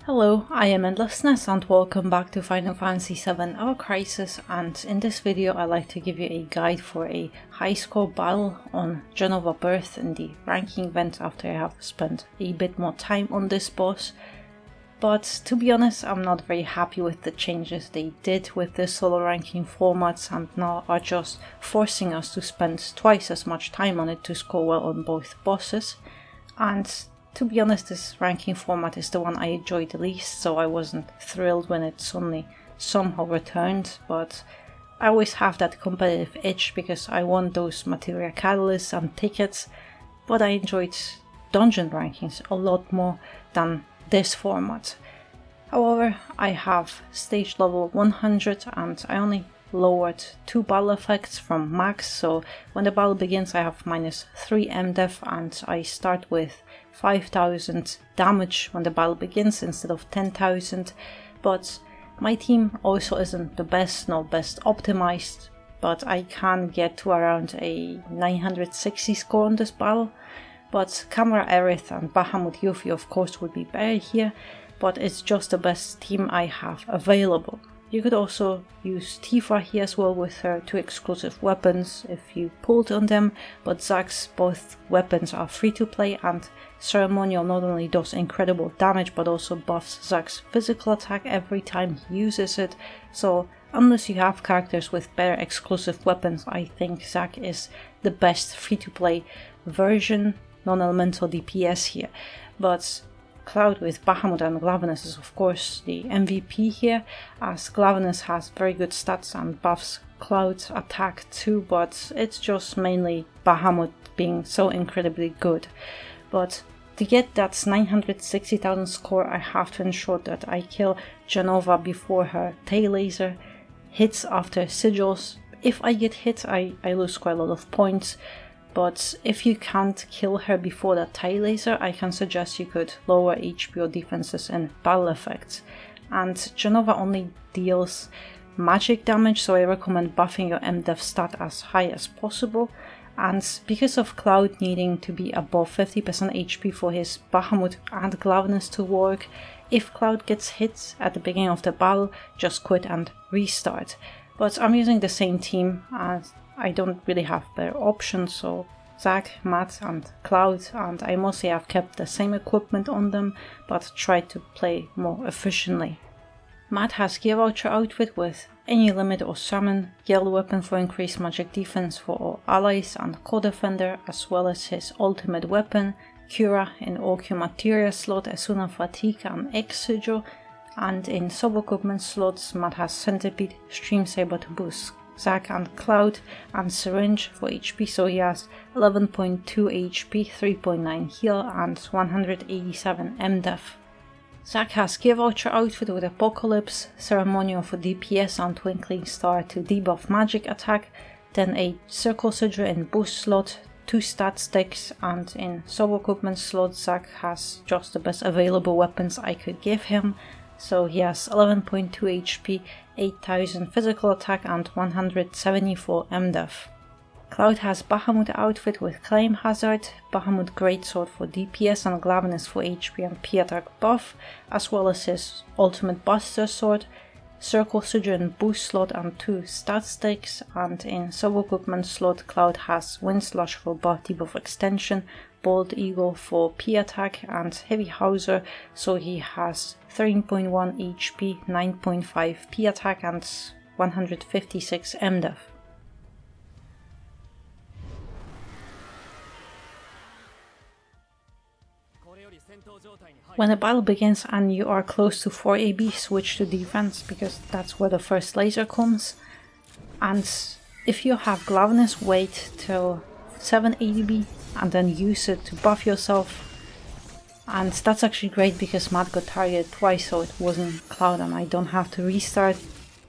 Hello, I am Endlessness and welcome back to Final Fantasy VII Ever Crisis, and in this video I like to give you a guide for a high score battle on Jenova BIRTH in the ranking event after I have spent a bit more time on this boss. But to be honest, I'm not very happy with the changes they did with the solo ranking formats and now are just forcing us to spend twice as much time on it to score well on both bosses. And to be honest, this ranking format is the one I enjoyed the least, so I wasn't thrilled when it suddenly somehow returned, but I always have that competitive itch because I want those materia catalysts and tickets, but I enjoyed dungeon rankings a lot more than this format. However, I have stage level 100 and I only lowered 2 battle effects from max, so when the battle begins I have -3 MDef and I start with 5000 damage when the battle begins instead of 10,000, but my team also isn't the best, nor best optimized, but I can get to around a 960 score on this battle. But Camera Aerith and Bahamut Yuffie of course would be better here, but it's just the best team I have available. You could also use Tifa here as well with her 2 exclusive weapons if you pulled on them, but Zack's both weapons are free to play and Ceremonial not only does incredible damage but also buffs Zack's physical attack every time he uses it, so unless you have characters with better exclusive weapons, I think Zack is the best free to play version, non-elemental DPS here. But Cloud with Bahamut and Glavenus is of course the MVP here, as Glavenus has very good stats and buffs Cloud's attack too, but it's just mainly Bahamut being so incredibly good. But to get that 960,000 score I have to ensure that I kill Jenova before her tail laser hits after sigils. If I get hit I lose quite a lot of points. But if you can't kill her before that tail laser, I can suggest you could lower HP or defenses and battle effects. And Jenova only deals magic damage, so I recommend buffing your MDef stat as high as possible. And because of Cloud needing to be above 50% HP for his Bahamut and Glavenus to work, if Cloud gets hit at the beginning of the battle, just quit and restart. But I'm using the same team as I don't really have better options, so Zack, Matt and Cloud, and I mostly have kept the same equipment on them, but tried to play more efficiently. Matt has Gear Voucher outfit with any limit or summon, Gale weapon for increased magic defense for all allies and co-defender, as well as his ultimate weapon, Cura in OQ materia slot, Esuna Fatigue and X Sigil, and in sub-equipment slots Matt has Centipede, Stream Saber to boost Zack and Cloud, and Syringe for HP, so he has 11.2 HP, 3.9 heal and 187 MDef. Zack has Gear Voucher outfit with Apocalypse, Ceremonial for DPS and Twinkling Star to debuff magic attack, then a Circle Sigil in boost slot, 2 stat sticks, and in sub-equipment slot Zack has just the best available weapons I could give him. So he has 11.2 HP, 8000 physical attack and 174 MDef. Cloud has Bahamut outfit with Claim Hazard, Bahamut Greatsword for DPS and Glavenus for HP and P attack buff, as well as his ultimate Buster Sword, Circle Sigil in boost slot and 2 stat sticks, and in sub-equipment slot Cloud has Wind Slash for buff debuff extension, Bald Eagle for P attack and Heavy Hauser, so he has 13.1 HP, 9.5 P attack and 156 MDef. When the battle begins and you are close to 4 AB, switch to defense because that's where the first laser comes. And if you have Glavenus, wait till 7 AB and then use it to buff yourself. And that's actually great because Matt got targeted twice, so it wasn't Cloud and I don't have to restart.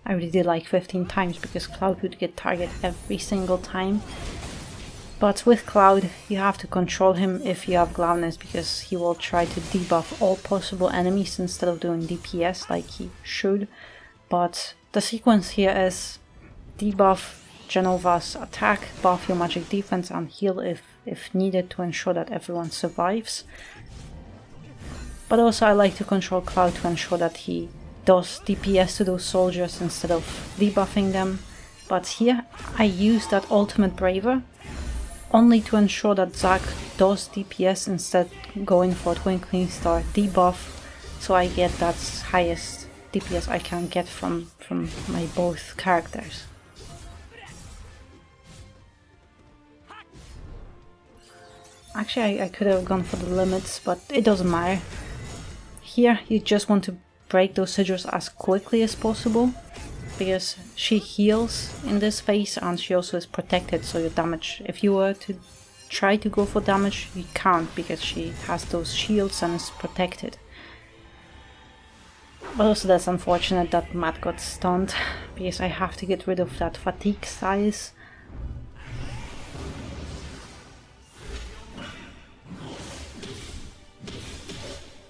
I already did like 15 times because Cloud would get targeted every single time. But with Cloud, you have to control him if you have Glavenus because he will try to debuff all possible enemies instead of doing DPS like he should. But the sequence here is debuff Jenova's attack, buff your magic defense, and heal if needed to ensure that everyone survives. But also I like to control Cloud to ensure that he does DPS to those soldiers instead of debuffing them. But here I use that ultimate braver only to ensure that Zack does DPS instead going for Twinkling Star debuff, so I get that highest DPS I can get from my both characters. Actually I could have gone for the limits, but it doesn't matter. Here you just want to break those sigils as quickly as possible, because she heals in this phase and she also is protected, so your damage, if you were to try to go for damage, you can't because she has those shields and is protected. But also that's unfortunate that Matt got stunned, because I have to get rid of that fatigue size.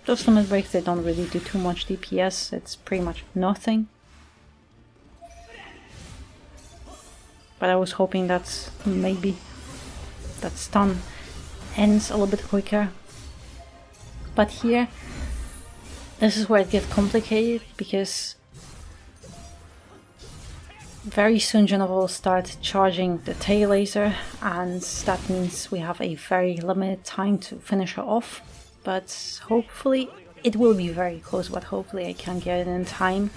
Those limit breaks, they don't really do too much DPS, it's pretty much nothing. But I was hoping that maybe that stun ends a little bit quicker. But here, this is where it gets complicated, because very soon Jenova will start charging the tail laser, and that means we have a very limited time to finish her off. But hopefully, it will be very close, but hopefully I can get it in time.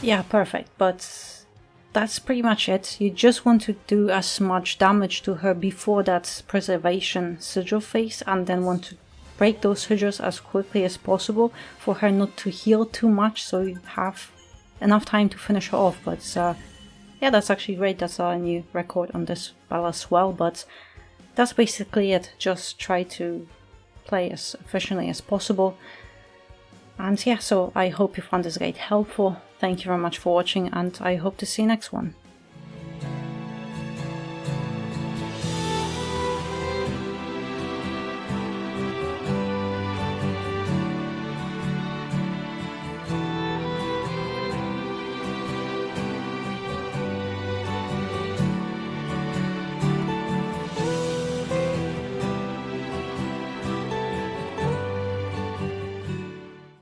Yeah, perfect, but that's pretty much it. You just want to do as much damage to her before that preservation sigil phase, and then want to break those sigils as quickly as possible for her not to heal too much, so you have enough time to finish her off. But yeah, that's actually great. That's a new record on this battle as well, but that's basically it. Just try to play as efficiently as possible. And yeah, so I hope you found this guide helpful. Thank you very much for watching, and I hope to see you next one.